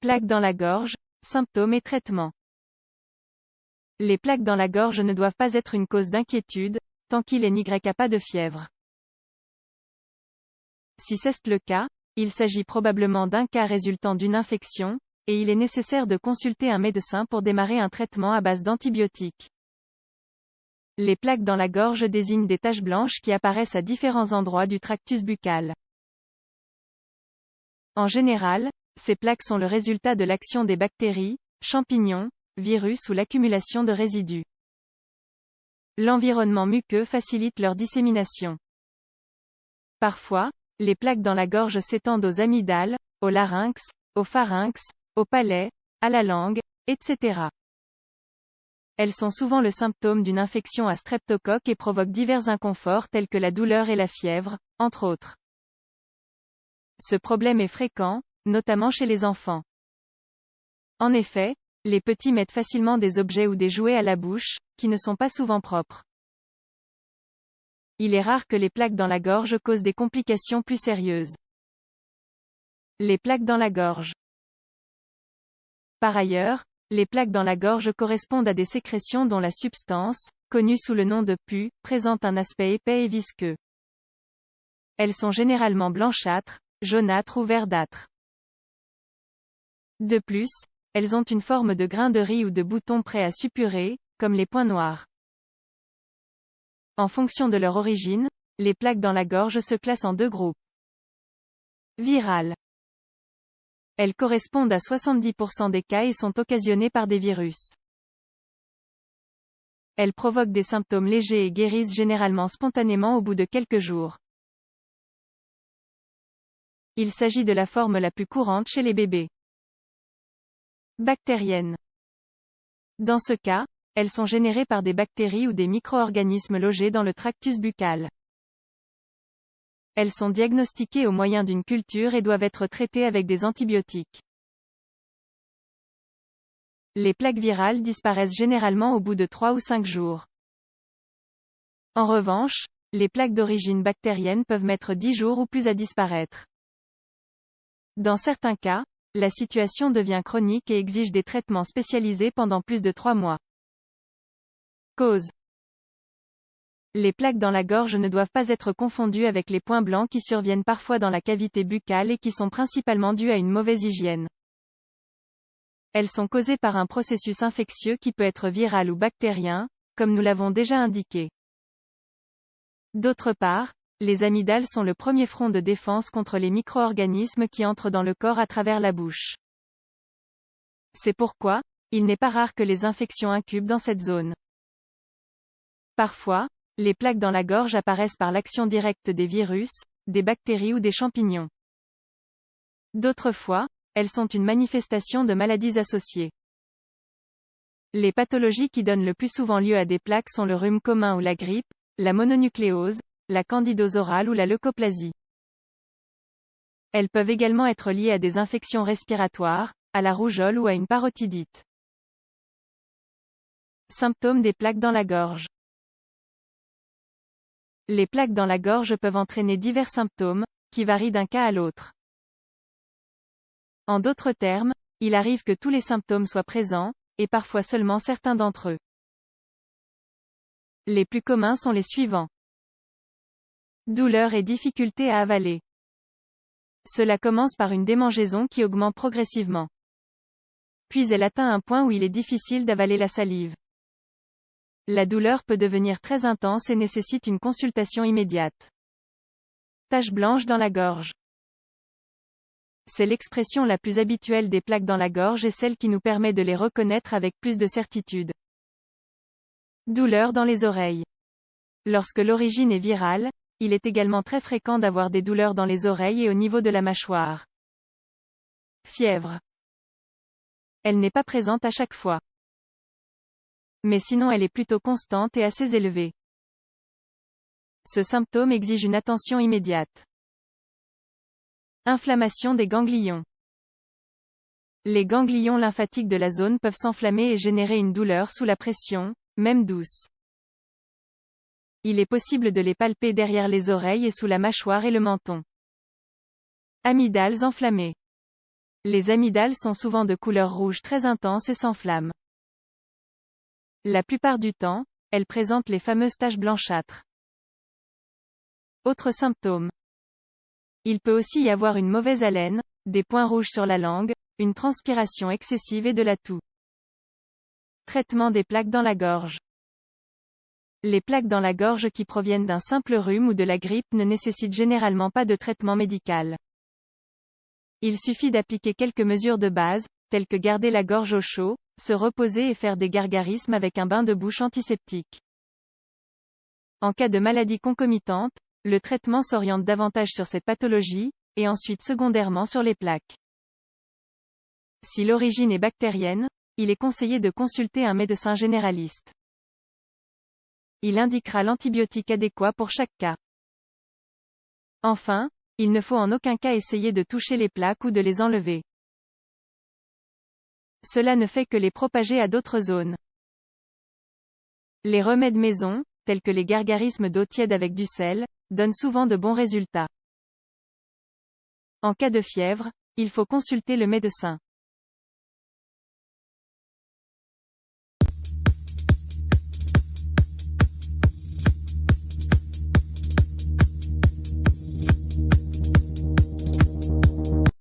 Plaques dans la gorge, symptômes et traitements. Les plaques dans la gorge ne doivent pas être une cause d'inquiétude, tant qu'il n'y a pas de fièvre. Si c'est le cas, il s'agit probablement d'un cas résultant d'une infection, et il est nécessaire de consulter un médecin pour démarrer un traitement à base d'antibiotiques. Les plaques dans la gorge désignent des taches blanches qui apparaissent à différents endroits du tractus buccal. En général, ces plaques sont le résultat de l'action des bactéries, champignons, virus ou l'accumulation de résidus. L'environnement muqueux facilite leur dissémination. Parfois, les plaques dans la gorge s'étendent aux amygdales, au larynx, au pharynx, au palais, à la langue, etc. Elles sont souvent le symptôme d'une infection à streptocoque et provoquent divers inconforts tels que la douleur et la fièvre, entre autres. Ce problème est fréquent, notamment chez les enfants. En effet, les petits mettent facilement des objets ou des jouets à la bouche, qui ne sont pas souvent propres. Il est rare que les plaques dans la gorge causent des complications plus sérieuses. Les plaques dans la gorge. Par ailleurs, les plaques dans la gorge correspondent à des sécrétions dont la substance, connue sous le nom de pus, présente un aspect épais et visqueux. Elles sont généralement blanchâtres, jaunâtres ou verdâtres. De plus, elles ont une forme de grain de riz ou de bouton prêt à suppurer, comme les points noirs. En fonction de leur origine, les plaques dans la gorge se classent en deux groupes. Virales. Elles correspondent à 70% des cas et sont occasionnées par des virus. Elles provoquent des symptômes légers et guérissent généralement spontanément au bout de quelques jours. Il s'agit de la forme la plus courante chez les bébés. Bactériennes. Dans ce cas, elles sont générées par des bactéries ou des micro-organismes logés dans le tractus buccal. Elles sont diagnostiquées au moyen d'une culture et doivent être traitées avec des antibiotiques. Les plaques virales disparaissent généralement au bout de 3 ou 5 jours. En revanche, les plaques d'origine bactérienne peuvent mettre 10 jours ou plus à disparaître. Dans certains cas, la situation devient chronique et exige des traitements spécialisés pendant plus de 3 mois. Cause. Les plaques dans la gorge ne doivent pas être confondues avec les points blancs qui surviennent parfois dans la cavité buccale et qui sont principalement dus à une mauvaise hygiène. Elles sont causées par un processus infectieux qui peut être viral ou bactérien, comme nous l'avons déjà indiqué. D'autre part, les amygdales sont le premier front de défense contre les micro-organismes qui entrent dans le corps à travers la bouche. C'est pourquoi, il n'est pas rare que les infections incubent dans cette zone. Parfois, les plaques dans la gorge apparaissent par l'action directe des virus, des bactéries ou des champignons. D'autres fois, elles sont une manifestation de maladies associées. Les pathologies qui donnent le plus souvent lieu à des plaques sont le rhume commun ou la grippe, la mononucléose, la candidose orale ou la leucoplasie. Elles peuvent également être liées à des infections respiratoires, à la rougeole ou à une parotidite. Symptômes des plaques dans la gorge. Les plaques dans la gorge peuvent entraîner divers symptômes, qui varient d'un cas à l'autre. En d'autres termes, il arrive que tous les symptômes soient présents, et parfois seulement certains d'entre eux. Les plus communs sont les suivants. Douleur et difficulté à avaler. Cela commence par une démangeaison qui augmente progressivement. Puis elle atteint un point où il est difficile d'avaler la salive. La douleur peut devenir très intense et nécessite une consultation immédiate. Taches blanches dans la gorge. C'est l'expression la plus habituelle des plaques dans la gorge et celle qui nous permet de les reconnaître avec plus de certitude. Douleur dans les oreilles. Lorsque l'origine est virale, il est également très fréquent d'avoir des douleurs dans les oreilles et au niveau de la mâchoire. Fièvre. Elle n'est pas présente à chaque fois. Mais sinon elle est plutôt constante et assez élevée. Ce symptôme exige une attention immédiate. Inflammation des ganglions. Les ganglions lymphatiques de la zone peuvent s'enflammer et générer une douleur sous la pression, même douce. Il est possible de les palper derrière les oreilles et sous la mâchoire et le menton. Amygdales enflammées. Les amygdales sont souvent de couleur rouge très intense et s'enflamment. La plupart du temps, elles présentent les fameuses taches blanchâtres. Autres symptômes. Il peut aussi y avoir une mauvaise haleine, des points rouges sur la langue, une transpiration excessive et de la toux. Traitement des plaques dans la gorge. Les plaques dans la gorge qui proviennent d'un simple rhume ou de la grippe ne nécessitent généralement pas de traitement médical. Il suffit d'appliquer quelques mesures de base, telles que garder la gorge au chaud, se reposer et faire des gargarismes avec un bain de bouche antiseptique. En cas de maladie concomitante, le traitement s'oriente davantage sur cette pathologie, et ensuite secondairement sur les plaques. Si l'origine est bactérienne, il est conseillé de consulter un médecin généraliste. Il indiquera l'antibiotique adéquat pour chaque cas. Enfin, il ne faut en aucun cas essayer de toucher les plaques ou de les enlever. Cela ne fait que les propager à d'autres zones. Les remèdes maison, tels que les gargarismes d'eau tiède avec du sel, donnent souvent de bons résultats. En cas de fièvre, il faut consulter le médecin.